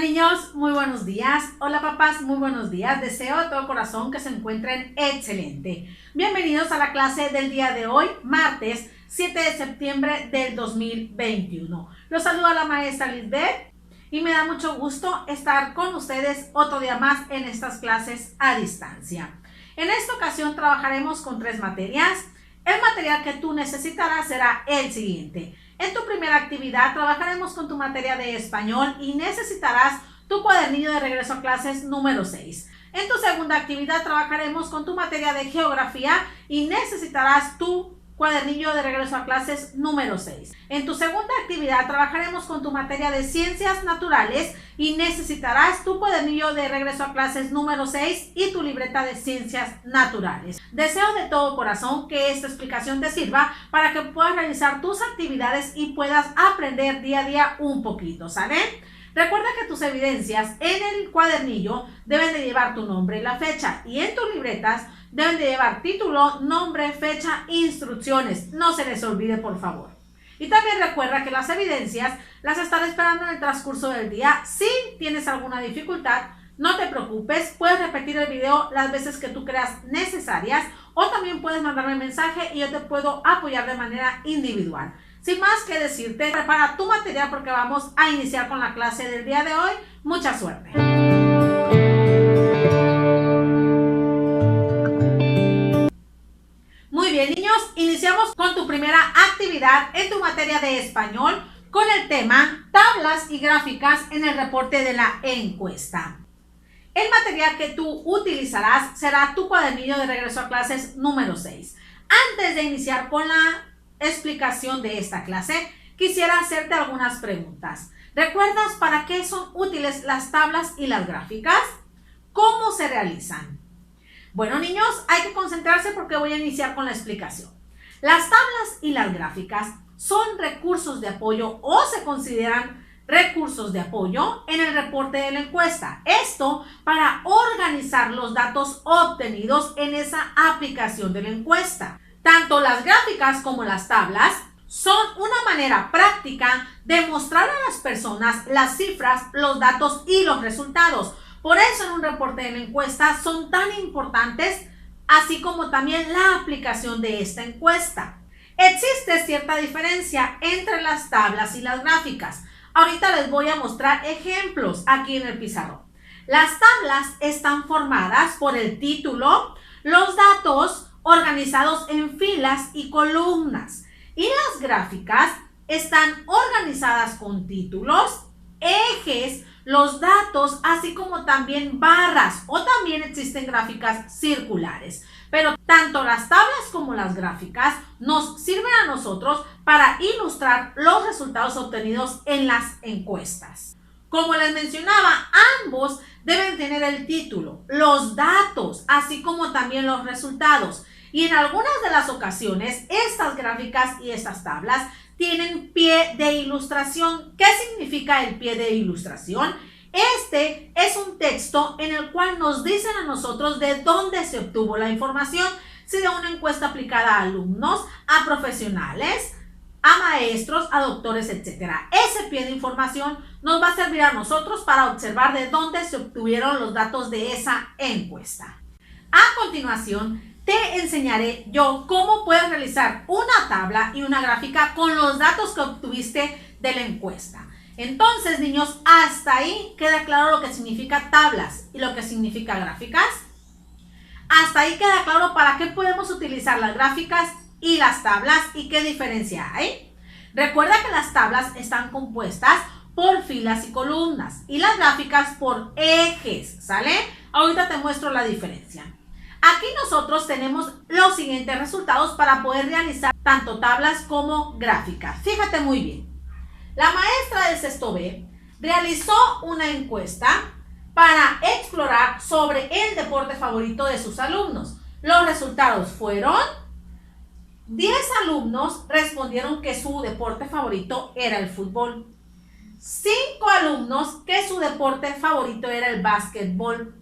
Niños, muy buenos días. Hola papás, muy buenos días. Deseo de todo corazón que se encuentren excelente. Bienvenidos a la clase del día de hoy, martes 7 de septiembre del 2021. Los saluda la maestra Lisbeth y me da mucho gusto estar con ustedes otro día más en estas clases a distancia. En esta ocasión trabajaremos con 3 materias. El material que tú necesitarás será el siguiente. En tu primera actividad trabajaremos con tu materia de español y necesitarás tu cuadernillo de regreso a clases número 6. En tu segunda actividad trabajaremos con tu materia de geografía y necesitarás tu cuadernillo de regreso a clases número 6. En tu segunda actividad trabajaremos con tu materia de ciencias naturales y necesitarás tu cuadernillo de regreso a clases número 6 y tu libreta de ciencias naturales. Deseo de todo corazón que esta explicación te sirva para que puedas realizar tus actividades y puedas aprender día a día un poquito, ¿sale? Recuerda que tus evidencias en el cuadernillo deben de llevar tu nombre y la fecha, y en tus libretas deben de llevar título, nombre, fecha e instrucciones. No se les olvide, por favor. Y también recuerda que las evidencias las estaré esperando en el transcurso del día. Si tienes alguna dificultad, no te preocupes, puedes repetir el video las veces que tú creas necesarias o también puedes mandarme mensaje y yo te puedo apoyar de manera individual. Sin más que decirte, prepara tu material porque vamos a iniciar con la clase del día de hoy. Mucha suerte. Muy bien, niños, iniciamos con tu primera actividad en tu materia de español con el tema tablas y gráficas en el reporte de la encuesta. El material que tú utilizarás será tu cuadernillo de regreso a clases número 6. Antes de iniciar con la explicación de esta clase, quisiera hacerte algunas preguntas. ¿Recuerdas para qué son útiles las tablas y las gráficas? ¿Cómo se realizan? Bueno, niños, hay que concentrarse porque voy a iniciar con la explicación. Las tablas y las gráficas son recursos de apoyo o se consideran recursos de apoyo en el reporte de la encuesta. Esto para organizar los datos obtenidos en esa aplicación de la encuesta. Tanto las gráficas como las tablas son una manera práctica de mostrar a las personas las cifras, los datos y los resultados. Por eso en un reporte de la encuesta son tan importantes, así como también la aplicación de esta encuesta. Existe cierta diferencia entre las tablas y las gráficas. Ahorita les voy a mostrar ejemplos aquí en el pizarrón. Las tablas están formadas por el título, los datos organizados en filas y columnas. Y las gráficas están organizadas con títulos, ejes, los datos, así como también barras, o también existen gráficas circulares. Pero tanto las tablas como las gráficas nos sirven a nosotros para ilustrar los resultados obtenidos en las encuestas. Como les mencionaba, ambos deben tener el título, los datos, así como también los resultados. Y en algunas de las ocasiones, estas gráficas y estas tablas tienen pie de ilustración. ¿Qué significa el pie de ilustración? Este es un texto en el cual nos dicen a nosotros de dónde se obtuvo la información, si de una encuesta aplicada a alumnos, a profesionales, a maestros, a doctores, etc. Ese pie de información nos va a servir a nosotros para observar de dónde se obtuvieron los datos de esa encuesta. A continuación, te enseñaré yo cómo puedes realizar una tabla y una gráfica con los datos que obtuviste de la encuesta. Entonces, niños, hasta ahí queda claro lo que significa tablas y lo que significa gráficas. Hasta ahí queda claro para qué podemos utilizar las gráficas y las tablas y qué diferencia hay. Recuerda que las tablas están compuestas por filas y columnas y las gráficas por ejes, ¿sale? Ahorita te muestro la diferencia. Aquí nosotros tenemos los siguientes resultados para poder realizar tanto tablas como gráficas. Fíjate muy bien. La maestra del sexto B realizó una encuesta para explorar sobre el deporte favorito de sus alumnos. Los resultados fueron: 10 alumnos respondieron que su deporte favorito era el fútbol. 5 alumnos que su deporte favorito era el básquetbol.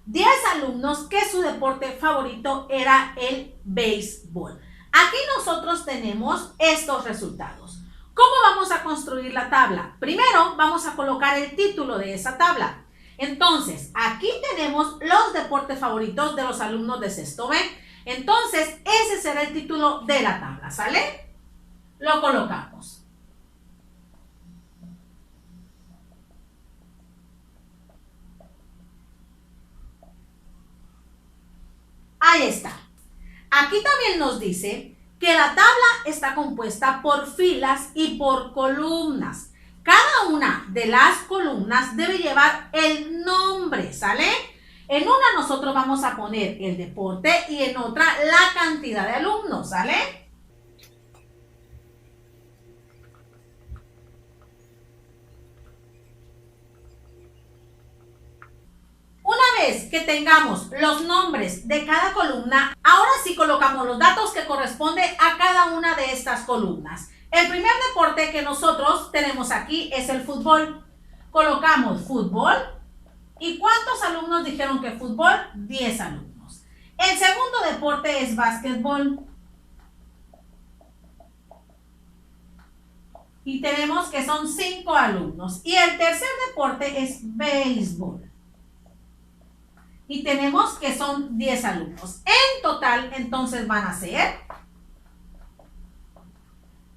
10 alumnos que su deporte favorito era el béisbol. Aquí nosotros tenemos estos resultados. ¿Cómo vamos a construir la tabla? Primero vamos a colocar el título de esa tabla. Entonces, aquí tenemos los deportes favoritos de los alumnos de sexto B. Entonces, ese será el título de la tabla, ¿sale? Lo colocamos. Ahí está. Aquí también nos dice que la tabla está compuesta por filas y por columnas. Cada una de las columnas debe llevar el nombre, ¿sale? En una nosotros vamos a poner el deporte y en otra la cantidad de alumnos, ¿sale? Una vez que tengamos los nombres de cada columna, ahora sí colocamos los datos que corresponden a cada una de estas columnas. El primer deporte que nosotros tenemos aquí es el fútbol. Colocamos fútbol. ¿Y cuántos alumnos dijeron que fútbol? 10 alumnos. El segundo deporte es básquetbol. Y tenemos que son 5 alumnos. Y el tercer deporte es béisbol. Y tenemos que son 10 alumnos. En total, entonces van a ser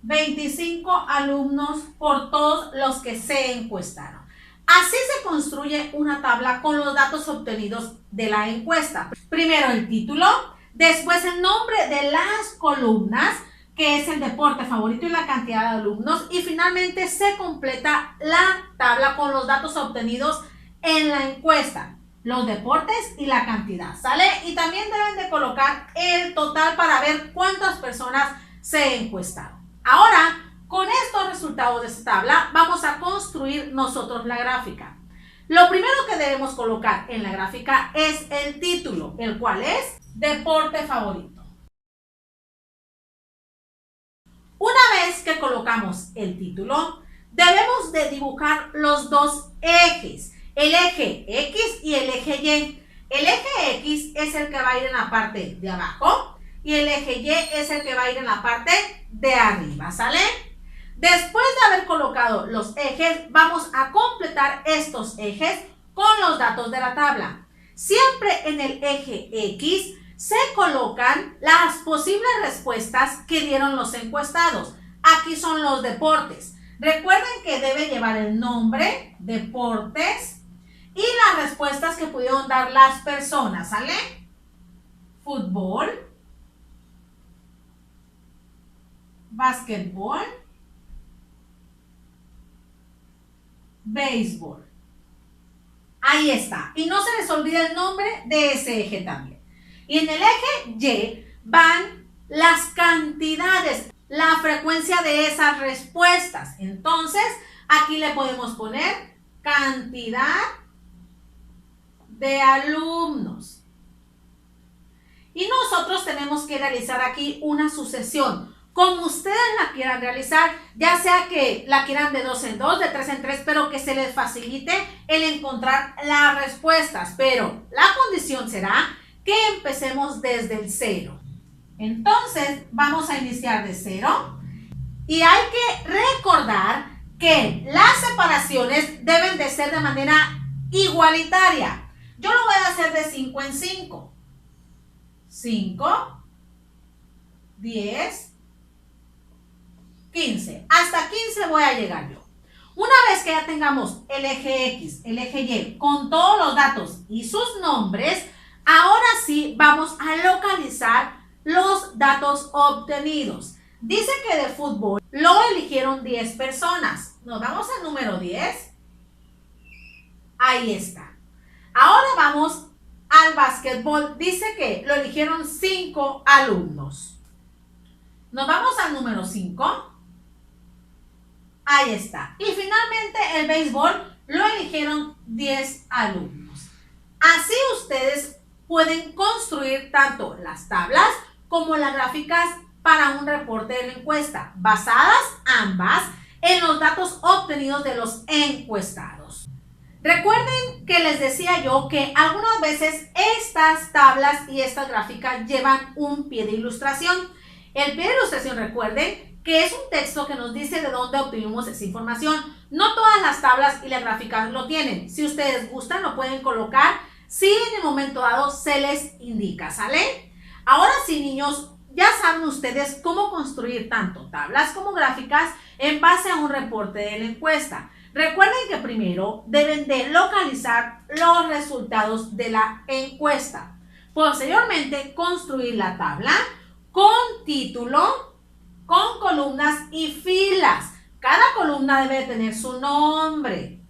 25 alumnos por todos los que se encuestaron. Así se construye una tabla con los datos obtenidos de la encuesta. Primero el título, después el nombre de las columnas, que es el deporte favorito y la cantidad de alumnos, y finalmente se completa la tabla con los datos obtenidos en la encuesta, los deportes y la cantidad, ¿sale? Y también deben de colocar el total para ver cuántas personas se encuestaron. Ahora, con estos resultados de esta tabla, vamos a construir nosotros la gráfica. Lo primero que debemos colocar en la gráfica es el título, el cual es deporte favorito. Una vez que colocamos el título, debemos de dibujar los dos ejes, el eje X y el eje Y. El eje X es el que va a ir en la parte de abajo y el eje Y es el que va a ir en la parte de arriba, ¿sale? Después de haber colocado los ejes, vamos a completar estos ejes con los datos de la tabla. Siempre en el eje X se colocan las posibles respuestas que dieron los encuestados. Aquí son los deportes. Recuerden que debe llevar el nombre, deportes, y las respuestas que pudieron dar las personas, ¿sale? Fútbol, básquetbol, béisbol. Ahí está. Y no se les olvide el nombre de ese eje también. Y en el eje Y van las cantidades, la frecuencia de esas respuestas. Entonces, aquí le podemos poner cantidad de alumnos. Y nosotros tenemos que realizar aquí una sucesión, como ustedes la quieran realizar, ya sea que la quieran de 2 en 2, de 3 en 3, pero que se les facilite el encontrar las respuestas. Pero la condición será que empecemos desde el 0. Entonces, vamos a iniciar de 0. Y hay que recordar que las separaciones deben de ser de manera igualitaria. Yo lo voy a hacer de 5 en 5. 5, 10, 15. Hasta 15 voy a llegar yo. Una vez que ya tengamos el eje X, el eje Y, con todos los datos y sus nombres, ahora sí vamos a localizar los datos obtenidos. Dice que de fútbol lo eligieron 10 personas. Nos vamos al número 10. Ahí está. Ahora vamos al básquetbol. Dice que lo eligieron 5 alumnos. Nos vamos al número 5. Ahí está. Y finalmente el béisbol lo eligieron 10 alumnos. Así ustedes pueden construir tanto las tablas como las gráficas para un reporte de la encuesta, basadas ambas en los datos obtenidos de los encuestados. Recuerden que les decía yo que algunas veces estas tablas y estas gráficas llevan un pie de ilustración. El pie de ilustración, recuerden que es un texto que nos dice de dónde obtuvimos esa información. No todas las tablas y las gráficas lo tienen. Si ustedes gustan, lo pueden colocar si en el momento dado se les indica, ¿sale? Ahora sí, niños, ya saben ustedes cómo construir tanto tablas como gráficas en base a un reporte de la encuesta. Recuerden que primero deben de localizar los resultados de la encuesta. Posteriormente, construir la tabla con título, con columnas y filas. Cada columna debe tener su nombre.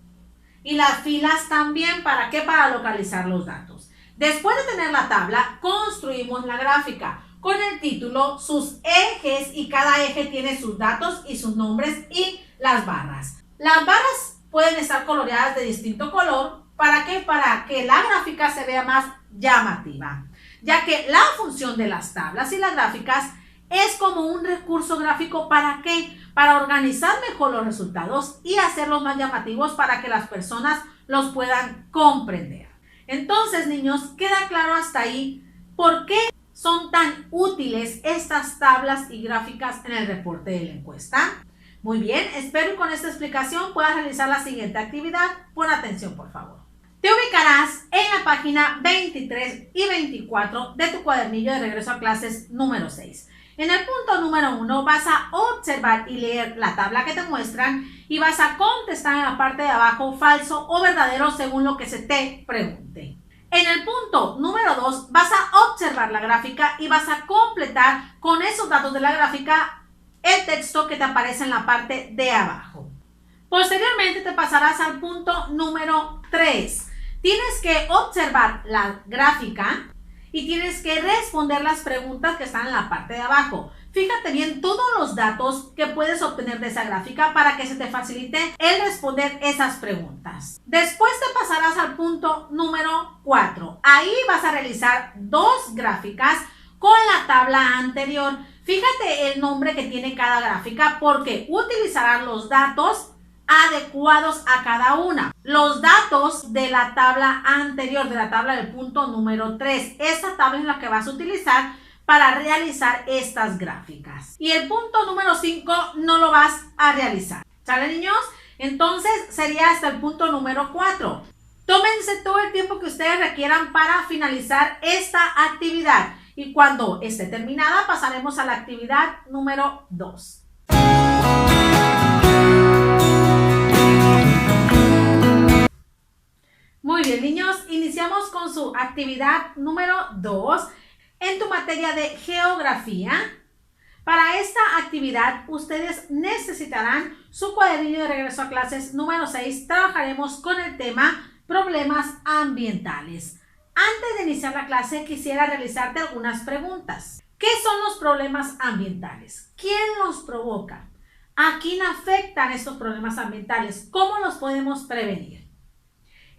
Y las filas también, ¿para qué? Para localizar los datos. Después de tener la tabla, construimos la gráfica con el título, sus ejes, y cada eje tiene sus datos y sus nombres y las barras. Las barras pueden estar coloreadas de distinto color. ¿Para qué? Para que la gráfica se vea más llamativa, ya que la función de las tablas y las gráficas es como un recurso gráfico. ¿Para qué? Para organizar mejor los resultados y hacerlos más llamativos para que las personas los puedan comprender. Entonces, niños, ¿queda claro hasta ahí por qué son tan útiles estas tablas y gráficas en el reporte de la encuesta? Muy bien, espero que con esta explicación puedas realizar la siguiente actividad. Pon atención, por favor. Te ubicarás en la página 23 y 24 de tu cuadernillo de regreso a clases número 6. En el punto número 1 vas a observar y leer la tabla que te muestran y vas a contestar en la parte de abajo falso o verdadero según lo que se te pregunte. En el punto número 2 vas a observar la gráfica y vas a completar con esos datos de la gráfica el texto que te aparece en la parte de abajo. Posteriormente te pasarás al punto número 3. Tienes que observar la gráfica y tienes que responder las preguntas que están en la parte de abajo. Fíjate bien todos los datos que puedes obtener de esa gráfica para que se te facilite el responder esas preguntas. Después te pasarás al punto número 4. Ahí vas a realizar 2 gráficas con la tabla anterior. Fíjate el nombre que tiene cada gráfica porque utilizarás los datos adecuados a cada una. Los datos de la tabla anterior, de la tabla del punto número 3. Esta tabla es la que vas a utilizar para realizar estas gráficas. Y el punto número 5 no lo vas a realizar. ¿Sale, niños? Entonces sería hasta el punto número 4. Tómense todo el tiempo que ustedes requieran para finalizar esta actividad. Y cuando esté terminada pasaremos a la actividad número 2. Muy bien, niños, iniciamos con su actividad número 2 en tu materia de geografía. Para esta actividad, ustedes necesitarán su cuadernillo de regreso a clases número 6. Trabajaremos con el tema problemas ambientales. Antes de iniciar la clase, quisiera realizarte algunas preguntas. ¿Qué son los problemas ambientales? ¿Quién los provoca? ¿A quién afectan estos problemas ambientales? ¿Cómo los podemos prevenir?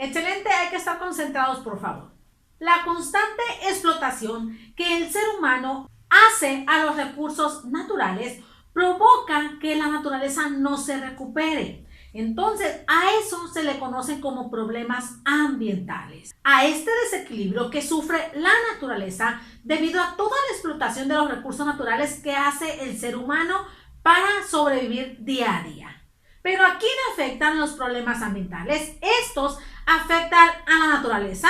Excelente, hay que estar concentrados, por favor. La constante explotación que el ser humano hace a los recursos naturales provoca que la naturaleza no se recupere. Entonces, a eso se le conocen como problemas ambientales. A este desequilibrio que sufre la naturaleza debido a toda la explotación de los recursos naturales que hace el ser humano para sobrevivir día a día. Pero ¿a quién afectan los problemas ambientales? Estos afectan a la naturaleza,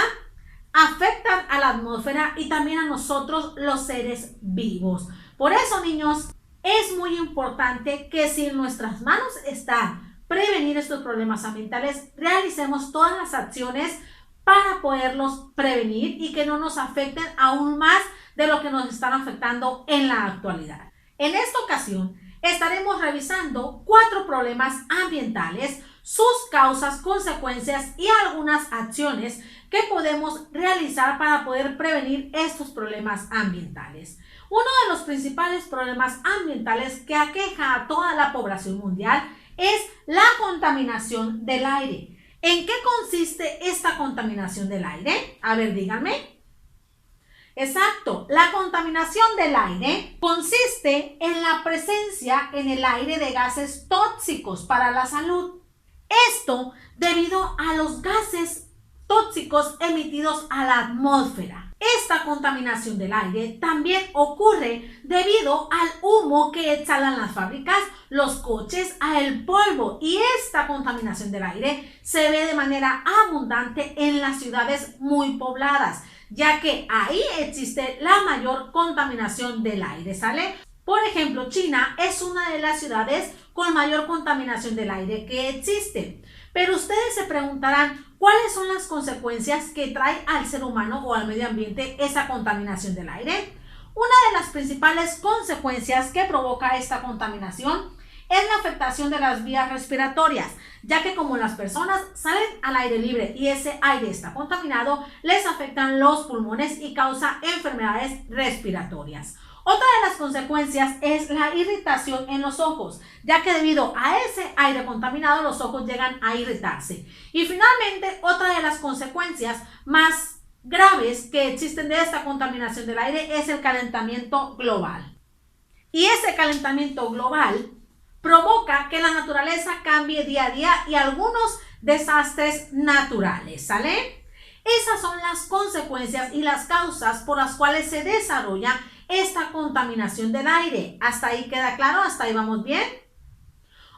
afectan a la atmósfera y también a nosotros los seres vivos. Por eso, niños, es muy importante que si en nuestras manos está prevenir estos problemas ambientales, realicemos todas las acciones para poderlos prevenir y que no nos afecten aún más de lo que nos están afectando en la actualidad. En esta ocasión estaremos revisando 4 problemas ambientales, sus causas, consecuencias y algunas acciones que podemos realizar para poder prevenir estos problemas ambientales. Uno de los principales problemas ambientales que aqueja a toda la población mundial es la contaminación del aire. ¿En qué consiste esta contaminación del aire? A ver, díganme. Exacto, la contaminación del aire consiste en la presencia en el aire de gases tóxicos para la salud. Esto debido a los gases tóxicos emitidos a la atmósfera. Esta contaminación del aire también ocurre debido al humo que exhalan las fábricas, los coches, al polvo, y esta contaminación del aire se ve de manera abundante en las ciudades muy pobladas, ya que ahí existe la mayor contaminación del aire, ¿sale? Por ejemplo, China es una de las ciudades con mayor contaminación del aire que existe. Pero ustedes se preguntarán, ¿cuáles son las consecuencias que trae al ser humano o al medio ambiente esa contaminación del aire? Una de las principales consecuencias que provoca esta contaminación es la afectación de las vías respiratorias, ya que como las personas salen al aire libre y ese aire está contaminado, les afectan los pulmones y causa enfermedades respiratorias. Otra de las consecuencias es la irritación en los ojos, ya que debido a ese aire contaminado los ojos llegan a irritarse. Y finalmente, otra de las consecuencias más graves que existen de esta contaminación del aire es el calentamiento global. Y ese calentamiento global provoca que la naturaleza cambie día a día y algunos desastres naturales, ¿sale? Esas son las consecuencias y las causas por las cuales se desarrolla esta contaminación del aire. ¿Hasta ahí queda claro? ¿Hasta ahí vamos bien?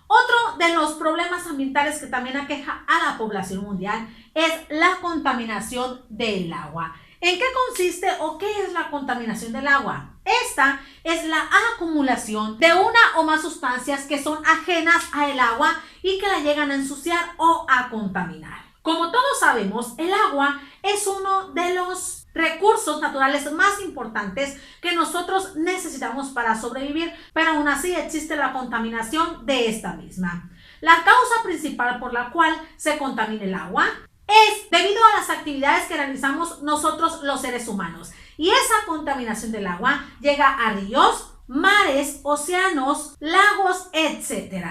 Otro de los problemas ambientales que también aqueja a la población mundial es la contaminación del agua. ¿En qué consiste o qué es la contaminación del agua? Esta es la acumulación de una o más sustancias que son ajenas al agua y que la llegan a ensuciar o a contaminar. Como todos sabemos, el agua es uno de los recursos naturales más importantes que nosotros necesitamos para sobrevivir, pero aún así existe la contaminación de esta misma. La causa principal por la cual se contamina el agua es debido a las actividades que realizamos nosotros los seres humanos. Y esa contaminación del agua llega a ríos, mares, océanos, lagos, etc.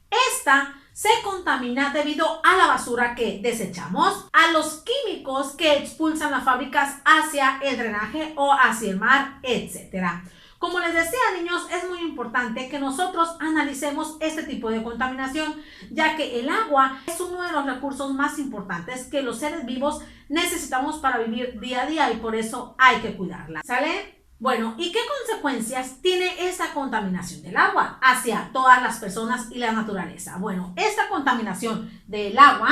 Esta se contamina debido a la basura que desechamos, a los químicos que expulsan las fábricas hacia el drenaje o hacia el mar, etc. Como les decía, niños, es muy importante que nosotros analicemos este tipo de contaminación, ya que el agua es uno de los recursos más importantes que los seres vivos necesitamos para vivir día a día y por eso hay que cuidarla, ¿sale? Bueno, ¿y qué consecuencias tiene esta contaminación del agua hacia todas las personas y la naturaleza? Bueno, esta contaminación del agua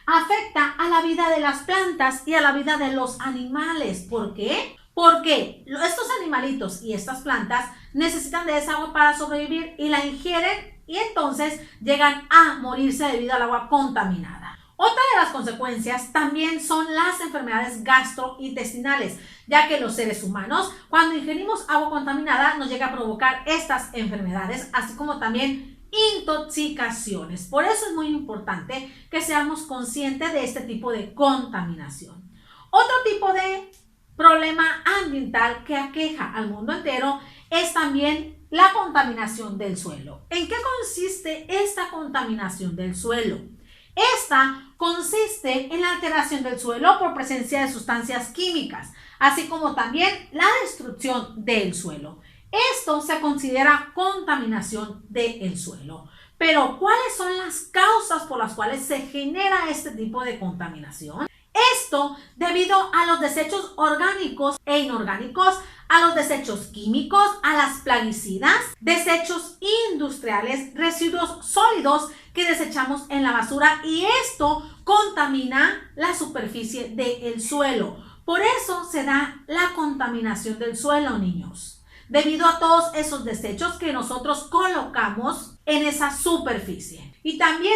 afecta a la vida de las plantas y a la vida de los animales. ¿Por qué? Porque estos animalitos y estas plantas necesitan de esa agua para sobrevivir y la ingieren y entonces llegan a morirse debido al agua contaminada. Otra de las consecuencias también son las enfermedades gastrointestinales, ya que los seres humanos, cuando ingerimos agua contaminada, nos llega a provocar estas enfermedades, así como también intoxicaciones. Por eso es muy importante que seamos conscientes de este tipo de contaminación. Otro tipo de problema ambiental que aqueja al mundo entero es también la contaminación del suelo. ¿En qué consiste esta contaminación del suelo? Esta consiste en la alteración del suelo por presencia de sustancias químicas, así como también la destrucción del suelo. Esto se considera contaminación del suelo. Pero, ¿cuáles son las causas por las cuales se genera este tipo de contaminación? Esto debido a los desechos orgánicos e inorgánicos, a los desechos químicos, a las plaguicidas, desechos industriales, residuos sólidos que desechamos en la basura y esto contamina la superficie del suelo. Por eso se da la contaminación del suelo, niños, debido a todos esos desechos que nosotros colocamos en esa superficie. Y también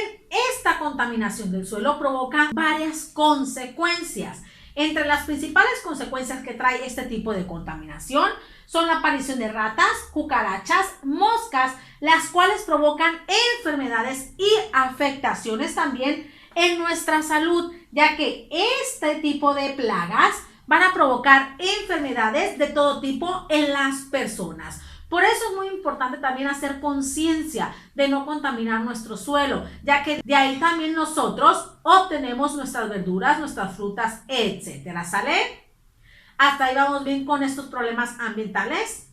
esta contaminación del suelo provoca varias consecuencias. Entre las principales consecuencias que trae este tipo de contaminación son la aparición de ratas, cucarachas, moscas, las cuales provocan enfermedades y afectaciones también en nuestra salud, ya que este tipo de plagas van a provocar enfermedades de todo tipo en las personas. Por eso es muy importante también hacer conciencia de no contaminar nuestro suelo, ya que de ahí también nosotros obtenemos nuestras verduras, nuestras frutas, etcétera. ¿Sale? Hasta ahí vamos bien con estos problemas ambientales.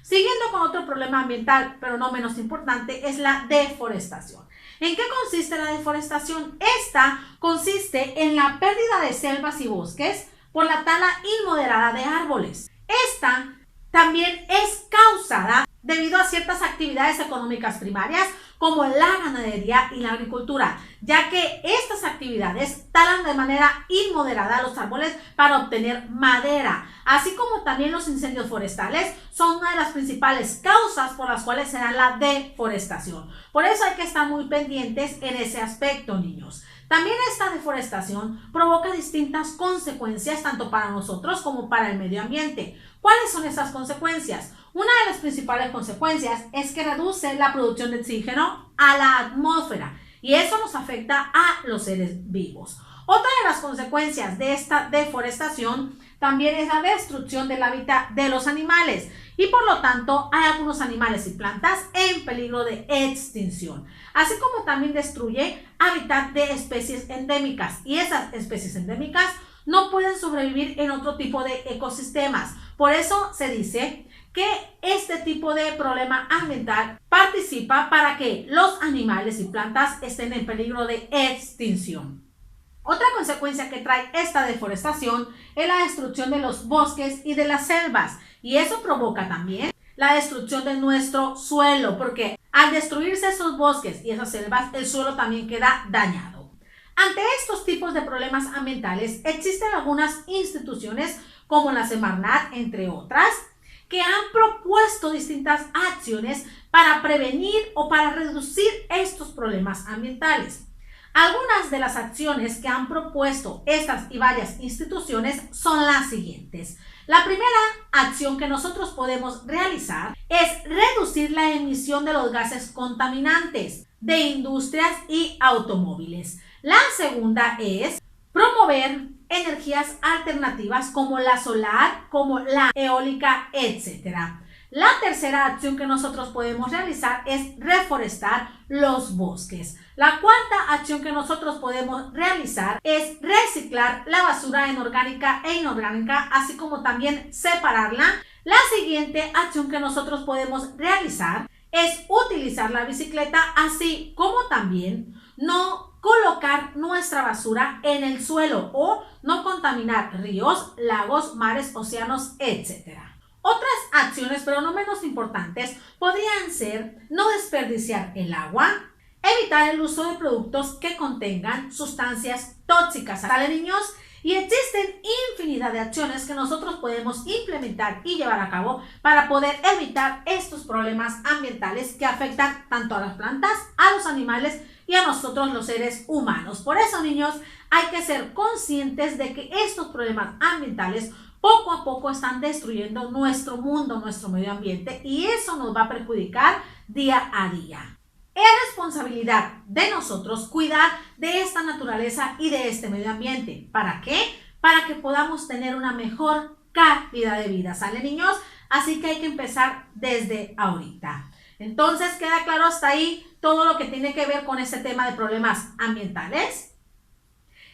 Siguiendo con otro problema ambiental, pero no menos importante, es la deforestación. ¿En qué consiste la deforestación? Esta consiste en la pérdida de selvas y bosques por la tala inmoderada de árboles. Esta también es causada debido a ciertas actividades económicas primarias como la ganadería y la agricultura, ya que estas actividades talan de manera inmoderada los árboles para obtener madera, así como también los incendios forestales son una de las principales causas por las cuales se da la deforestación. Por eso hay que estar muy pendientes en ese aspecto, niños. También esta deforestación provoca distintas consecuencias tanto para nosotros como para el medio ambiente. ¿Cuáles son esas consecuencias? Una de las principales consecuencias es que reduce la producción de oxígeno a la atmósfera y eso nos afecta a los seres vivos. Otra de las consecuencias de esta deforestación también es la destrucción del hábitat de los animales y por lo tanto hay algunos animales y plantas en peligro de extinción, así como también destruye hábitat de especies endémicas y esas especies endémicas no pueden sobrevivir en otro tipo de ecosistemas. Por eso se dice que este tipo de problema ambiental participa para que los animales y plantas estén en peligro de extinción. Otra consecuencia que trae esta deforestación es la destrucción de los bosques y de las selvas, y eso provoca también la destrucción de nuestro suelo, porque al destruirse esos bosques y esas selvas, el suelo también queda dañado. Ante estos tipos de problemas ambientales, existen algunas instituciones como la Semarnat, entre otras, que han propuesto distintas acciones para prevenir o para reducir estos problemas ambientales. Algunas de las acciones que han propuesto estas y varias instituciones son las siguientes. La primera acción que nosotros podemos realizar es reducir la emisión de los gases contaminantes de industrias y automóviles. La segunda es promover energías alternativas como la solar, como la eólica, etc. La tercera acción que nosotros podemos realizar es reforestar los bosques. La cuarta acción que nosotros podemos realizar es reciclar la basura orgánica e inorgánica, así como también separarla. La siguiente acción que nosotros podemos realizar es utilizar la bicicleta, así como también no colocar nuestra basura en el suelo o no contaminar ríos, lagos, mares, océanos, etc. Otras acciones, pero no menos importantes, podrían ser no desperdiciar el agua, evitar el uso de productos que contengan sustancias tóxicas. ¿Sale, niños? Y existen infinidad de acciones que nosotros podemos implementar y llevar a cabo para poder evitar estos problemas ambientales que afectan tanto a las plantas, a los animales y a nosotros los seres humanos. Por eso, niños, hay que ser conscientes de que estos problemas ambientales poco a poco están destruyendo nuestro mundo, nuestro medio ambiente, y eso nos va a perjudicar día a día. Es responsabilidad de nosotros cuidar de esta naturaleza y de este medio ambiente. ¿Para qué? Para que podamos tener una mejor calidad de vida. ¿Sale, niños? Así que hay que empezar desde ahorita. Entonces, ¿queda claro hasta ahí todo lo que tiene que ver con este tema de problemas ambientales?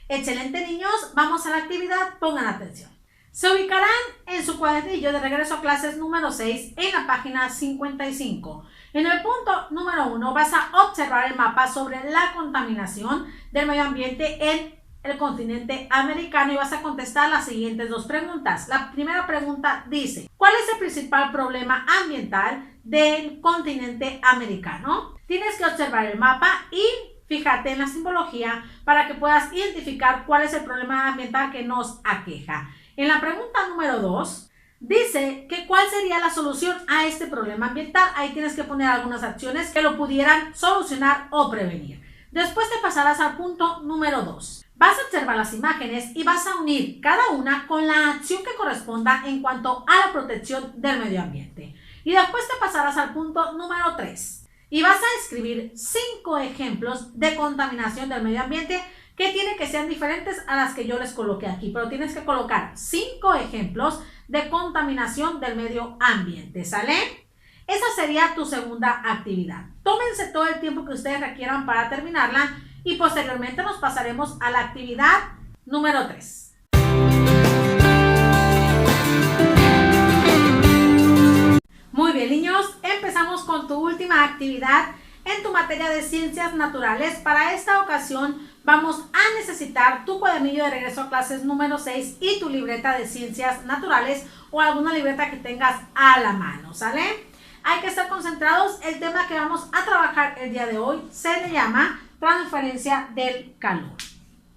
Excelente, niños. Vamos a la actividad. Pongan atención. Se ubicarán en su cuadernillo de regreso a clases número 6 en la página 55. En el punto número 1 vas a observar el mapa sobre la contaminación del medio ambiente en el continente americano y vas a contestar las siguientes dos preguntas. La primera pregunta dice: ¿cuál es el principal problema ambiental del continente americano? Tienes que observar el mapa y fíjate en la simbología para que puedas identificar cuál es el problema ambiental que nos aqueja. En la pregunta número 2, dice que cuál sería la solución a este problema ambiental. Ahí tienes que poner algunas acciones que lo pudieran solucionar o prevenir. Después te pasarás al punto número 2. Vas a observar las imágenes y vas a unir cada una con la acción que corresponda en cuanto a la protección del medio ambiente. Y después te pasarás al punto número 3. Y vas a escribir 5 ejemplos de contaminación del medio ambiente que tienen que ser diferentes a las que yo les coloqué aquí, pero tienes que colocar 5 ejemplos de contaminación del medio ambiente, ¿sale? Esa sería tu segunda actividad. Tómense todo el tiempo que ustedes requieran para terminarla y posteriormente nos pasaremos a la actividad número 3. Muy bien, niños, empezamos con tu última actividad en en tu materia de ciencias naturales. Para esta ocasión vamos a necesitar tu cuadernillo de regreso a clases número 6 y tu libreta de ciencias naturales o alguna libreta que tengas a la mano, ¿sale? Hay que estar concentrados. El tema que vamos a trabajar el día de hoy se le llama transferencia del calor.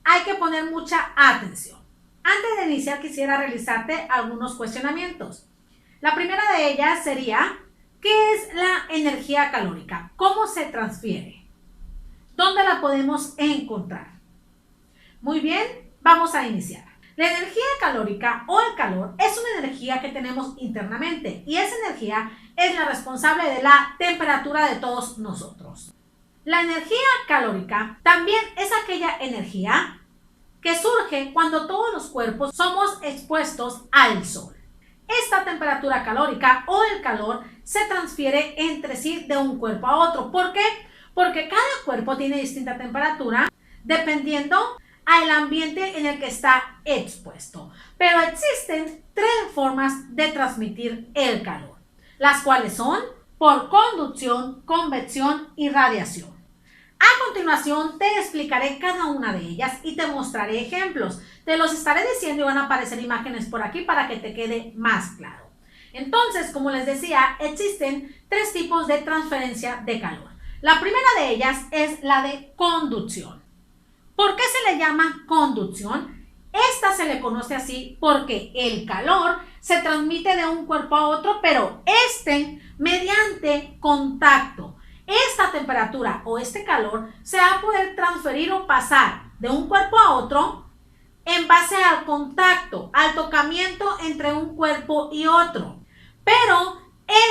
Hay que poner mucha atención. Antes de iniciar quisiera realizarte algunos cuestionamientos. La primera de ellas sería: ¿qué es la energía calórica? ¿Cómo se transfiere? ¿Dónde la podemos encontrar? Muy bien, vamos a iniciar. La energía calórica o el calor es una energía que tenemos internamente y esa energía es la responsable de la temperatura de todos nosotros. La energía calórica también es aquella energía que surge cuando todos los cuerpos somos expuestos al sol. Esta temperatura calórica o el calor se transfiere entre sí de un cuerpo a otro. ¿Por qué? Porque cada cuerpo tiene distinta temperatura dependiendo al ambiente en el que está expuesto. Pero existen tres formas de transmitir el calor, las cuales son por conducción, convección y radiación. A continuación te explicaré cada una de ellas y te mostraré ejemplos. Te los estaré diciendo y van a aparecer imágenes por aquí para que te quede más claro. Entonces, como les decía, existen tres tipos de transferencia de calor. La primera de ellas es la de conducción. ¿Por qué se le llama conducción? Esta se le conoce así porque el calor se transmite de un cuerpo a otro, pero mediante contacto. Esta temperatura o este calor se va a poder transferir o pasar de un cuerpo a otro en base al contacto, al tocamiento entre un cuerpo y otro. Pero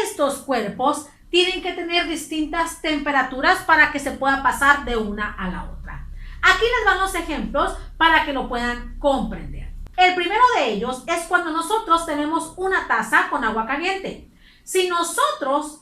estos cuerpos tienen que tener distintas temperaturas para que se pueda pasar de una a la otra. Aquí les van los ejemplos para que lo puedan comprender. El primero de ellos es cuando nosotros tenemos una taza con agua caliente. Si nosotros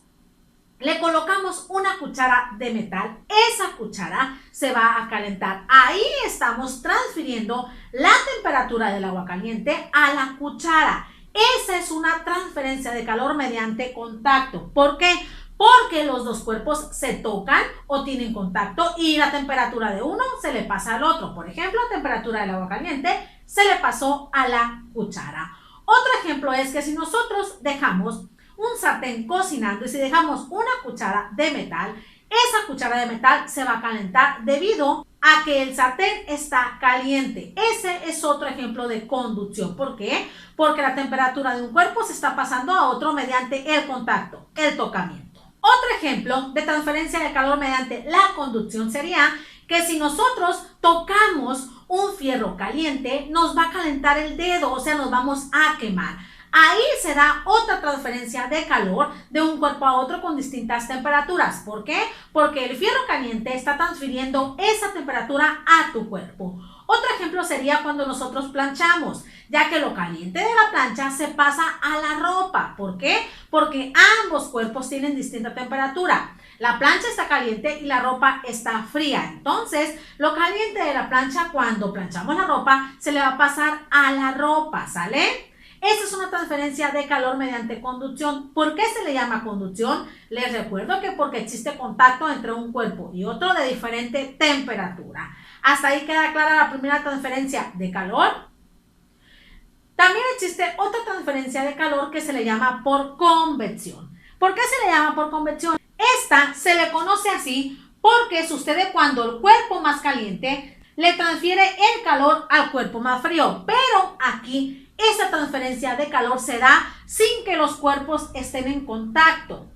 le colocamos una cuchara de metal, esa cuchara se va a calentar. Ahí estamos transfiriendo la temperatura del agua caliente a la cuchara. Esa es una transferencia de calor mediante contacto. ¿Por qué? Porque los dos cuerpos se tocan o tienen contacto y la temperatura de uno se le pasa al otro. Por ejemplo, la temperatura del agua caliente se le pasó a la cuchara. Otro ejemplo es que si nosotros dejamos un sartén cocinando y si dejamos una cuchara de metal, esa cuchara de metal se va a calentar debido a que el sartén está caliente. Ese es otro ejemplo de conducción. ¿Por qué? Porque la temperatura de un cuerpo se está pasando a otro mediante el contacto, el tocamiento. Otro ejemplo de transferencia de calor mediante la conducción sería que si nosotros tocamos un fierro caliente, nos va a calentar el dedo, o sea, nos vamos a quemar. Ahí se da otra transferencia de calor de un cuerpo a otro con distintas temperaturas. ¿Por qué? Porque el fierro caliente está transfiriendo esa temperatura a tu cuerpo. Otro ejemplo sería cuando nosotros planchamos, ya que lo caliente de la plancha se pasa a la ropa. ¿Por qué? Porque ambos cuerpos tienen distinta temperatura. La plancha está caliente y la ropa está fría. Entonces, lo caliente de la plancha cuando planchamos la ropa se le va a pasar a la ropa, ¿sale? Esa es una transferencia de calor mediante conducción. ¿Por qué se le llama conducción? Les recuerdo que porque existe contacto entre un cuerpo y otro de diferente temperatura. ¿Hasta ahí queda clara la primera transferencia de calor? También existe otra transferencia de calor que se le llama por convección. ¿Por qué se le llama por convección? Esta se le conoce así porque sucede cuando el cuerpo más caliente le transfiere el calor al cuerpo más frío. Pero aquí esa transferencia de calor se da sin que los cuerpos estén en contacto.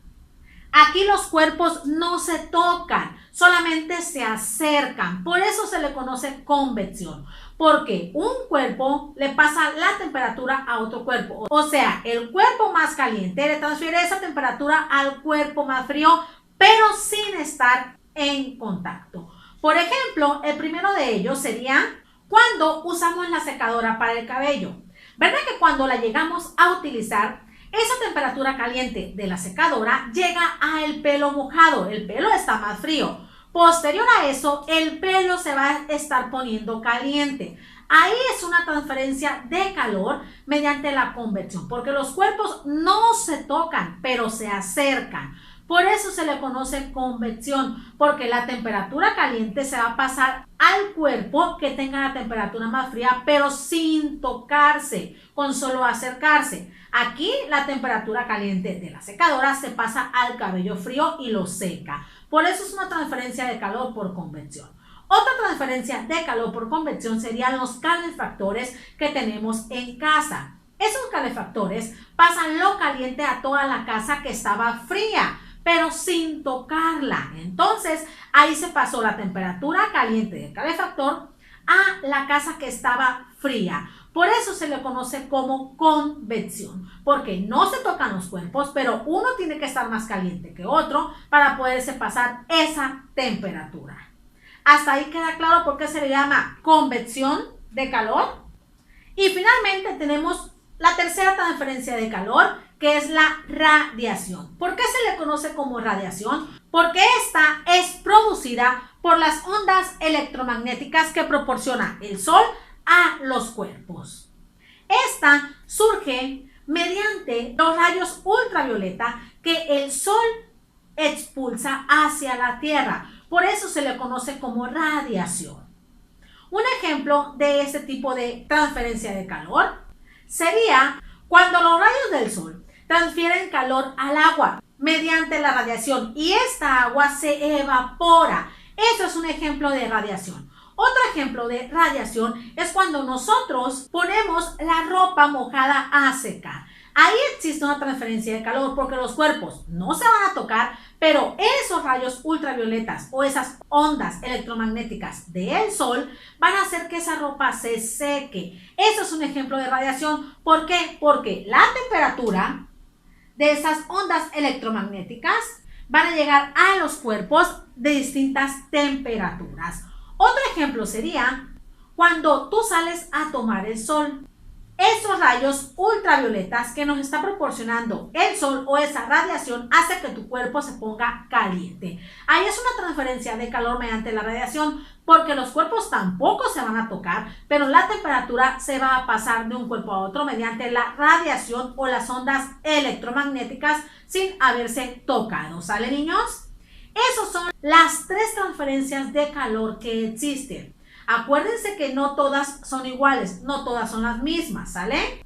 Aquí los cuerpos no se tocan, solamente se acercan. Por eso se le conoce convección. Porque un cuerpo le pasa la temperatura a otro cuerpo. O sea, el cuerpo más caliente le transfiere esa temperatura al cuerpo más frío, pero sin estar en contacto. Por ejemplo, el primero de ellos sería cuando usamos la secadora para el cabello. ¿Verdad que cuando la llegamos a utilizar, esa temperatura caliente de la secadora llega al pelo mojado? El pelo está más frío. Posterior a eso, el pelo se va a estar poniendo caliente. Ahí es una transferencia de calor mediante la convección, porque los cuerpos no se tocan, pero se acercan. Por eso se le conoce convección, porque la temperatura caliente se va a pasar al cuerpo que tenga la temperatura más fría, pero sin tocarse, con solo acercarse. Aquí la temperatura caliente de la secadora se pasa al cabello frío y lo seca. Por eso es una transferencia de calor por convección. Otra transferencia de calor por convección serían los calefactores que tenemos en casa. Esos calefactores pasan lo caliente a toda la casa que estaba fría, pero sin tocarla. Entonces, ahí se pasó la temperatura caliente del calefactor a la casa que estaba fría. Por eso se le conoce como convección, porque no se tocan los cuerpos, pero uno tiene que estar más caliente que otro para poderse pasar esa temperatura. Hasta ahí queda claro por qué se le llama convección de calor. Y finalmente tenemos la tercera transferencia de calor, que es la radiación. ¿Por qué se le conoce como radiación? Porque esta es producida por las ondas electromagnéticas que proporciona el Sol a los cuerpos. Esta surge mediante los rayos ultravioleta que el Sol expulsa hacia la Tierra. Por eso se le conoce como radiación. Un ejemplo de este tipo de transferencia de calor sería cuando los rayos del Sol transfieren calor al agua mediante la radiación y esta agua se evapora. Eso es un ejemplo de radiación. Otro ejemplo de radiación es cuando nosotros ponemos la ropa mojada a secar. Ahí existe una transferencia de calor porque los cuerpos no se van a tocar, pero esos rayos ultravioletas o esas ondas electromagnéticas del Sol van a hacer que esa ropa se seque. Eso es un ejemplo de radiación. ¿Por qué? Porque la temperatura de esas ondas electromagnéticas van a llegar a los cuerpos de distintas temperaturas. Otro ejemplo sería cuando tú sales a tomar el sol. Esos rayos ultravioletas que nos está proporcionando el sol o esa radiación hace que tu cuerpo se ponga caliente. Ahí es una transferencia de calor mediante la radiación porque los cuerpos tampoco se van a tocar, pero la temperatura se va a pasar de un cuerpo a otro mediante la radiación o las ondas electromagnéticas sin haberse tocado. ¿Sale, niños? Esas son las tres transferencias de calor que existen. Acuérdense que no todas son iguales, no todas son las mismas, ¿sale?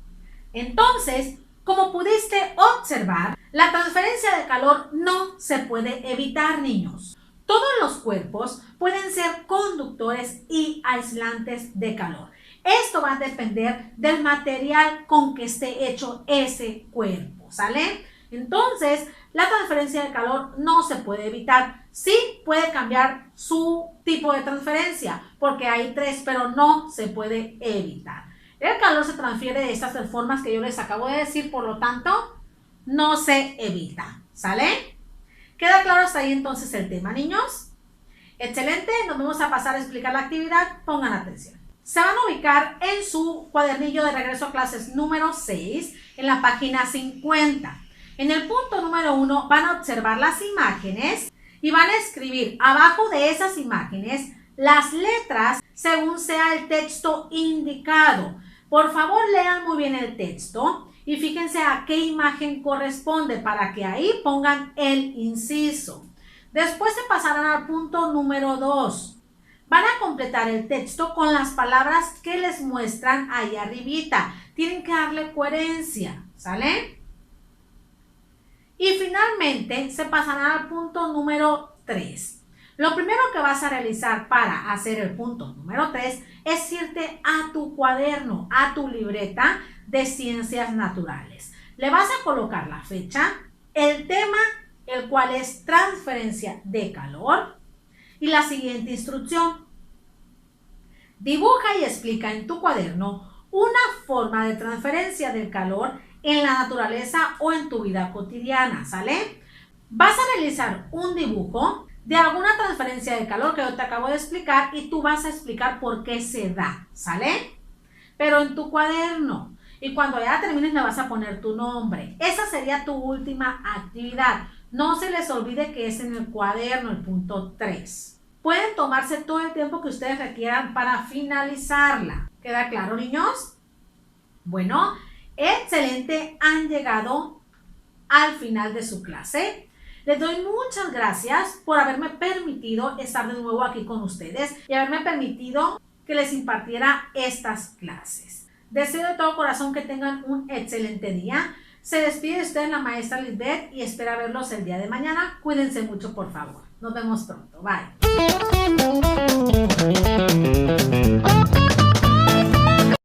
Entonces, como pudiste observar, la transferencia de calor no se puede evitar, niños. Todos los cuerpos pueden ser conductores y aislantes de calor. Esto va a depender del material con que esté hecho ese cuerpo, ¿sale? Entonces, la transferencia de calor no se puede evitar. Sí puede cambiar su tipo de transferencia, porque hay tres, pero no se puede evitar. El calor se transfiere de estas tres formas que yo les acabo de decir, por lo tanto, no se evita. ¿Sale? ¿Queda claro hasta ahí entonces el tema, niños? Excelente, nos vamos a pasar a explicar la actividad. Pongan atención. Se van a ubicar en su cuadernillo de regreso a clases número 6, en la página 50. En el punto número 1 van a observar las imágenes y van a escribir abajo de esas imágenes las letras según sea el texto indicado. Por favor, lean muy bien el texto y fíjense a qué imagen corresponde para que ahí pongan el inciso. Después se pasarán al punto número 2. Van a completar el texto con las palabras que les muestran ahí arribita. Tienen que darle coherencia, ¿sale? Y finalmente se pasará al punto número 3. Lo primero que vas a realizar para hacer el punto número 3 es irte a tu cuaderno, a tu libreta de ciencias naturales. Le vas a colocar la fecha, el tema, el cual es transferencia de calor, y la siguiente instrucción. Dibuja y explica en tu cuaderno una forma de transferencia del calor en la naturaleza o en tu vida cotidiana, ¿sale? Vas a realizar un dibujo de alguna transferencia de calor que yo te acabo de explicar y tú vas a explicar por qué se da, ¿sale? Pero en tu cuaderno. Y cuando ya termines le vas a poner tu nombre. Esa sería tu última actividad. No se les olvide que es en el cuaderno, el punto 3. Pueden tomarse todo el tiempo que ustedes requieran para finalizarla. ¿Queda claro, niños? Bueno, excelente, han llegado al final de su clase. Les doy muchas gracias por haberme permitido estar de nuevo aquí con ustedes y haberme permitido que les impartiera estas clases. Deseo de todo corazón que tengan un excelente día. Se despide de ustedes la maestra Lisbeth y espera verlos el día de mañana. Cuídense mucho, por favor. Nos vemos pronto. Bye.